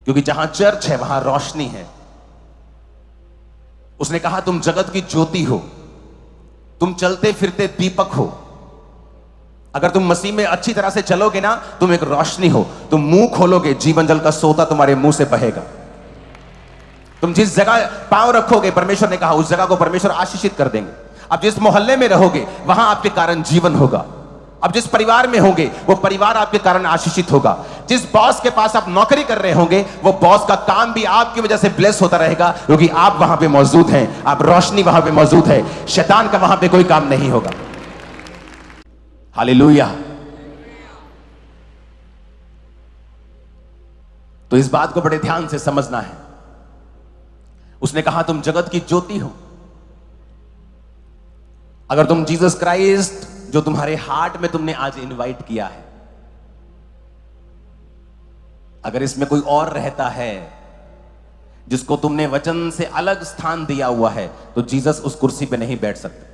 क्योंकि जहां चर्च है वहां रोशनी है। उसने कहा तुम जगत की ज्योति हो, तुम चलते फिरते दीपक हो। अगर तुम मसीह में अच्छी तरह से चलोगे ना, तुम एक रोशनी हो। तुम मुंह खोलोगे, जीवन जल का सोता तुम्हारे मुंह से बहेगा। तुम जिस जगह पांव रखोगे, परमेश्वर ने कहा उस जगह को परमेश्वर आशीषित कर देंगे। अब जिस मोहल्ले में रहोगे वहां आपके कारण जीवन होगा। अब जिस परिवार में होंगे वो परिवार आपके कारण आशीषित होगा। जिस बॉस के पास आप नौकरी कर रहे होंगे वो बॉस का काम भी आपकी वजह से ब्लेस होता रहेगा, क्योंकि आप वहां पे मौजूद हैं। आप रोशनी वहां पे मौजूद है। शैतान का वहां पे कोई काम नहीं होगा। हालेलुया। तो इस बात को बड़े ध्यान से समझना है। उसने कहा तुम जगत की ज्योति हो। अगर तुम जीसस क्राइस्ट जो तुम्हारे हार्ट में तुमने आज इनवाइट किया है, अगर इसमें कोई और रहता है जिसको तुमने वचन से अलग स्थान दिया हुआ है, तो जीसस उस कुर्सी पे नहीं बैठ सकते।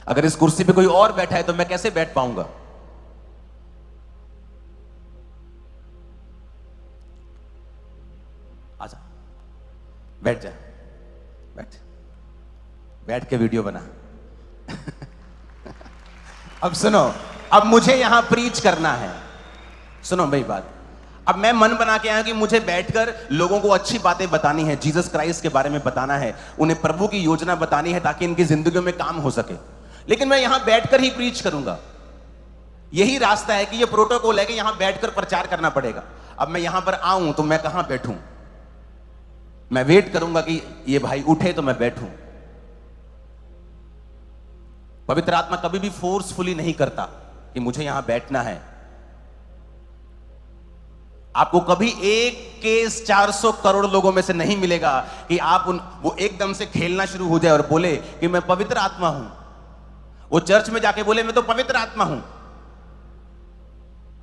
अगर इस कुर्सी पे कोई और बैठा है तो मैं कैसे बैठ पाऊंगा? आजा, बैठ जा, बैठ के वीडियो बना। अब सुनो, अब मुझे यहां प्रीच करना है। सुनो मेरी बात। अब मैं मन बना के आया कि मुझे बैठकर लोगों को अच्छी बातें बतानी है, जीसस क्राइस्ट के बारे में बताना है, उन्हें प्रभु की योजना बतानी है ताकि इनकी जिंदगी में काम हो सके। लेकिन मैं यहां बैठकर ही प्रीच करूंगा। यही रास्ता है कि ये प्रोटोकॉल है कि यहां बैठकर प्रचार करना पड़ेगा। अब मैं यहां पर आऊं तो मैं कहां बैठूं? मैं वेट करूंगा कि ये भाई उठे तो मैं बैठूं। पवित्र आत्मा कभी भी फोर्सफुली नहीं करता कि मुझे यहां बैठना है। आपको कभी एक केस 400 करोड़ लोगों में से नहीं मिलेगा कि आप वो एकदम से खेलना शुरू हो जाए और बोले कि मैं पवित्र आत्मा हूं। वो चर्च में जाके बोले मैं तो पवित्र आत्मा हूं।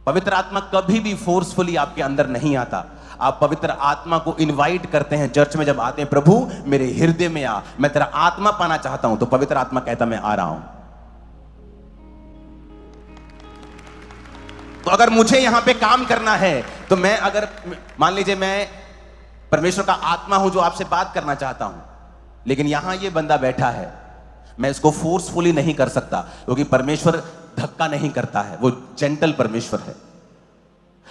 पवित्र आत्मा कभी भी फोर्सफुली आपके अंदर नहीं आता। आप पवित्र आत्मा को इनवाइट करते हैं। चर्च में जब आते हैं, प्रभु मेरे हृदय में आ, मैं तेरा आत्मा पाना चाहता हूं, तो पवित्र आत्मा कहता मैं आ रहा हूं। तो अगर मुझे यहां पे काम करना है तो मैं, अगर मान लीजिए मैं परमेश्वर का आत्मा हूं जो आपसे बात करना चाहता हूं, लेकिन यहां ये बंदा बैठा है, मैं इसको फोर्सफुली नहीं कर सकता, क्योंकि परमेश्वर धक्का नहीं करता है, वो जेंटल परमेश्वर है।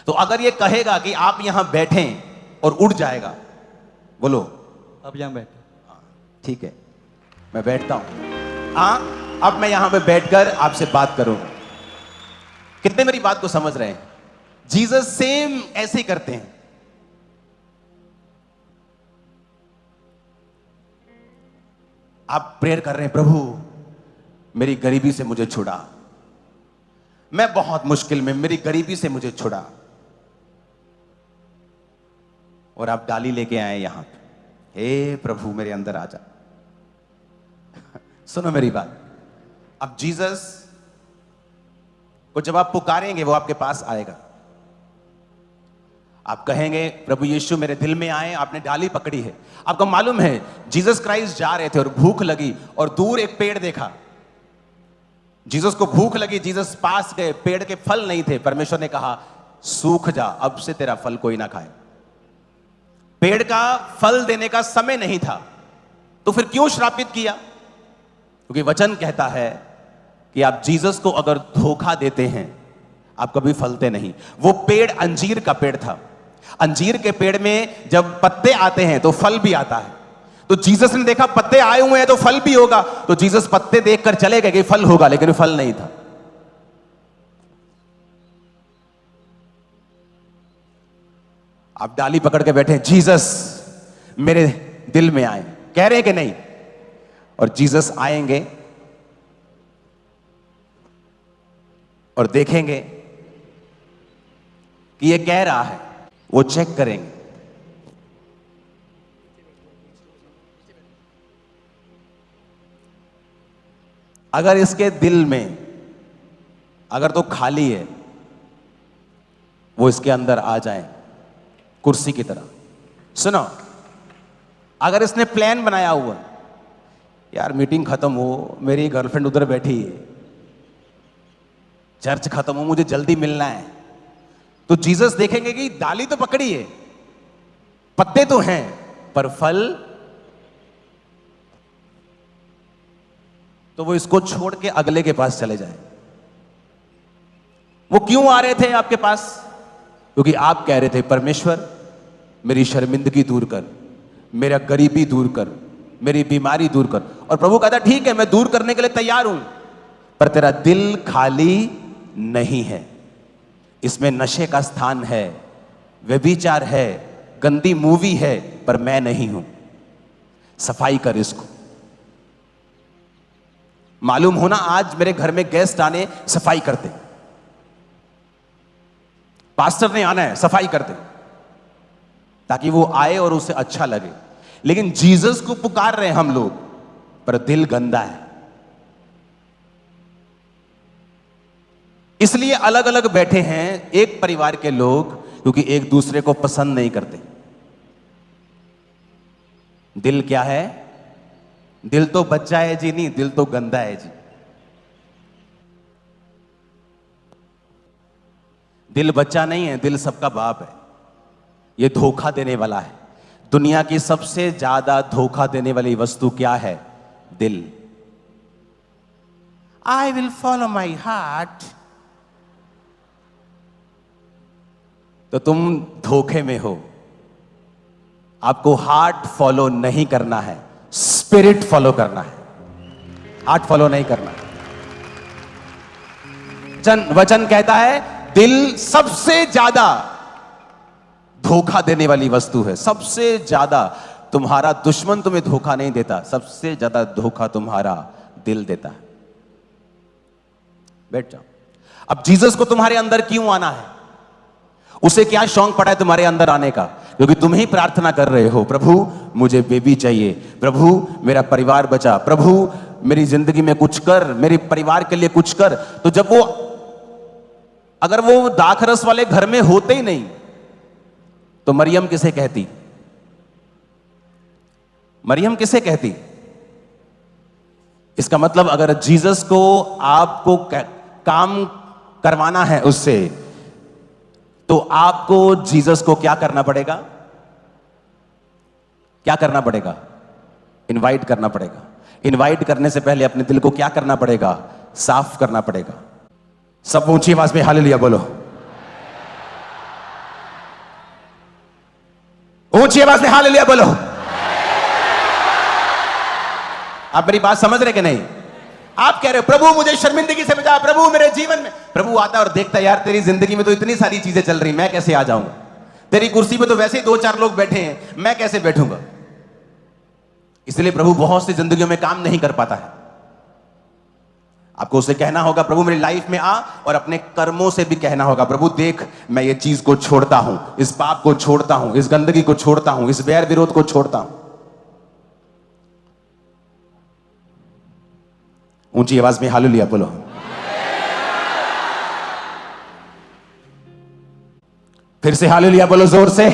तो अगर ये कहेगा कि आप यहां बैठें और उड़ जाएगा, बोलो अब यहां बैठे, ठीक है मैं बैठता हूं। अब मैं यहां पे बैठकर आपसे बात करूंगा। कितने मेरी बात को समझ रहे हैं? जीसस सेम ऐसे ही करते हैं। आप प्रेयर कर रहे हैं, प्रभु मेरी गरीबी से मुझे छुड़ा, मैं बहुत मुश्किल में, मेरी गरीबी से मुझे छुड़ा। और आप डाली लेके आए यहां पे, हे प्रभु मेरे अंदर आ जा। सुनो मेरी बात। अब जीसस को जब आप पुकारेंगे वो आपके पास आएगा। आप कहेंगे प्रभु यीशु मेरे दिल में आए, आपने डाली पकड़ी है। आपको मालूम है जीसस क्राइस्ट जा रहे थे और भूख लगी और दूर एक पेड़ देखा। जीसस को भूख लगी, जीसस पास गए, पेड़ के फल नहीं थे। परमेश्वर ने कहा सूख जा, अब से तेरा फल कोई ना खाए। पेड़ का फल देने का समय नहीं था, तो फिर क्यों श्रापित किया? क्योंकि वचन कहता है कि आप जीसस को अगर धोखा देते हैं आप कभी फलते नहीं। वो पेड़ अंजीर का पेड़ था। अंजीर के पेड़ में जब पत्ते आते हैं तो फल भी आता है। तो जीसस ने देखा पत्ते आए हुए हैं तो फल भी होगा, तो जीसस पत्ते देखकर चले गए कि फल होगा, लेकिन फल नहीं था। आप डाली पकड़ के बैठे, जीसस मेरे दिल में आए, कह रहे हैं कि नहीं? और जीसस आएंगे और देखेंगे कि ये कह रहा है, वो चेक करेंगे। अगर इसके दिल में अगर तो खाली है, वो इसके अंदर आ जाए कुर्सी की तरह। सुनो, अगर इसने प्लान बनाया हुआ, यार मीटिंग खत्म हो, मेरी गर्लफ्रेंड उधर बैठी है, चर्च खत्म हो, मुझे जल्दी मिलना है, तो जीसस देखेंगे कि डाली तो पकड़ी है, पत्ते तो हैं, पर फल, तो वो इसको छोड़ के अगले के पास चले जाए। वो क्यों आ रहे थे आपके पास? क्योंकि आप कह रहे थे, परमेश्वर मेरी शर्मिंदगी दूर कर, मेरा गरीबी दूर कर, मेरी बीमारी दूर कर। और प्रभु कहता, ठीक है, मैं दूर करने के लिए तैयार हूं, पर तेरा दिल खाली नहीं है। इसमें नशे का स्थान है, व्यभिचार है, गंदी मूवी है, पर मैं नहीं हूं। सफाई कर इसको। मालूम होना, आज मेरे घर में गेस्ट आने, सफाई करते, पास्टर ने आना है, सफाई करते, ताकि वो आए और उसे अच्छा लगे। लेकिन जीसस को पुकार रहे हैं हम लोग, पर दिल गंदा है। इसलिए अलग अलग बैठे हैं एक परिवार के लोग, क्योंकि एक दूसरे को पसंद नहीं करते। दिल क्या है? दिल तो बच्चा है जी, नहीं, दिल तो गंदा है जी। दिल बच्चा नहीं है, दिल सबका बाप है। ये धोखा देने वाला है। दुनिया की सबसे ज्यादा धोखा देने वाली वस्तु क्या है? दिल। I will follow my heart. तो तुम धोखे में हो। आपको हार्ट फॉलो नहीं करना है, स्पिरिट फॉलो करना है, हार्ट फॉलो नहीं करना। वचन कहता है, दिल सबसे ज्यादा धोखा देने वाली वस्तु है। सबसे ज्यादा। तुम्हारा दुश्मन तुम्हें धोखा नहीं देता, सबसे ज्यादा धोखा तुम्हारा दिल देता है। बैठ जाओ। अब जीसस को तुम्हारे अंदर क्यों आना है? उसे क्या शौक पड़ा है तुम्हारे अंदर आने का? क्योंकि तुम ही प्रार्थना कर रहे हो, प्रभु मुझे बेबी चाहिए, प्रभु मेरा परिवार बचा, प्रभु मेरी जिंदगी में कुछ कर, मेरे परिवार के लिए कुछ कर। तो जब वो, अगर वो दाखरस वाले घर में होते ही नहीं, तो मरियम किसे कहती? मरियम किसे कहती? इसका मतलब, अगर जीसस को आपको काम करवाना है उससे, तो आपको जीसस को क्या करना पड़ेगा? क्या करना पड़ेगा? इनवाइट करना पड़ेगा। इनवाइट करने से पहले अपने दिल को क्या करना पड़ेगा? साफ करना पड़ेगा। सब ऊंची आवाज में हालेलुया बोलो। ऊंची आवाज में हालेलुया बोलो। आप मेरी बात समझ रहे कि नहीं? आप कह रहे हो, प्रभु मुझे शर्मिंदगी से बचा, प्रभु मेरे जीवन में। प्रभु आता है और देखता है, यार तेरी जिंदगी में तो इतनी सारी चीजें चल रही, मैं कैसे आ जाऊंगा? तेरी कुर्सी पे तो वैसे ही 2-4 लोग बैठे हैं, मैं कैसे बैठूंगा? इसलिए प्रभु बहुत सी जिंदगियों में काम नहीं कर पाता है। आपको उसे कहना होगा, प्रभु मेरी लाइफ में आ, और अपने कर्मों से भी कहना होगा, प्रभु देख मैं ये चीज को छोड़ता हूं, इस पाप को छोड़ता हूं, इस गंदगी को छोड़ता हूं, इस वैर विरोध को छोड़ता हूं। ऊंची आवाज में हालेलुया बोलो। फिर से हालेलुया बोलो जोर से।